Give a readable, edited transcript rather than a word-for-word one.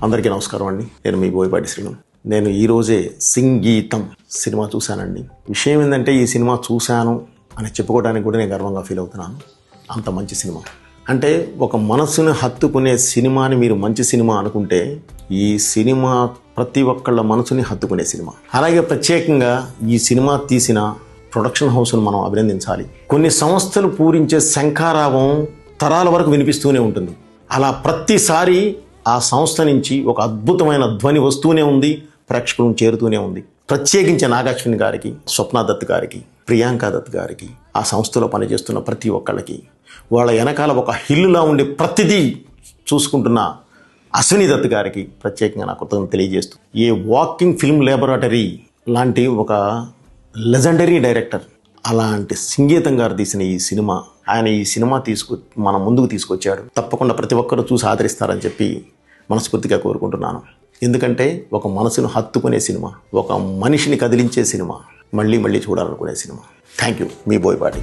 అందరికీ నమస్కారం అండి. నేను మీ బోయపాటి శ్రీను. నేను ఈరోజే సింగీతం సినిమా చూశానండి. విషయం ఏంటంటే ఈ సినిమా చూశాను అని చెప్పుకోవడానికి కూడా నేను గర్వంగా ఫీల్ అవుతున్నాను. అంత మంచి సినిమా. అంటే ఒక మనసుని హత్తుకునే సినిమాని మీరు మంచి సినిమా అనుకుంటే ఈ సినిమా ప్రతి ఒక్కళ్ళ మనసుని హత్తుకునే సినిమా. అలాగే ప్రత్యేకంగా ఈ సినిమా తీసిన ప్రొడక్షన్ హౌస్ను మనం అభినందించాలి. కొన్ని సంస్థలు పూరించే శంఖారావం తరాల వరకు వినిపిస్తూనే ఉంటుంది. అలా ప్రతిసారి ఆ సంస్థ నుంచి ఒక అద్భుతమైన ధ్వని వస్తూనే ఉంది, ప్రేక్షకులను చేరుతూనే ఉంది. ప్రత్యేకించి నాగాశ్విని గారికి, స్వప్న దత్ గారికి, ప్రియాంక దత్ గారికి, ఆ సంస్థలో పనిచేస్తున్న ప్రతి ఒక్కళ్ళకి, వాళ్ళ వెనకాల ఒక హిల్లులా ఉండే ప్రతిదీ చూసుకుంటున్న అశ్విని దత్ గారికి ప్రత్యేకంగా నా కృతజ్ఞతలు తెలియజేస్తూ, ఏ వాకింగ్ ఫిల్మ్ ల్యాబొరేటరీ లాంటి ఒక లెజెండరీ డైరెక్టర్ అలాంటి సంగీతం గారు తీసిన ఈ సినిమా, ఆయన ఈ సినిమా మన ముందుకు తీసుకొచ్చాడు. తప్పకుండా ప్రతి ఒక్కరూ చూసి ఆదరిస్తారని చెప్పి మనస్ఫూర్తిగా కోరుకుంటున్నాను. ఎందుకంటే ఒక మనసును హత్తుకునే సినిమా, ఒక మనిషిని కదిలించే సినిమా, మళ్ళీ మళ్ళీ చూడాలనుకునే సినిమా. Thank you. మీ బోయపాటి.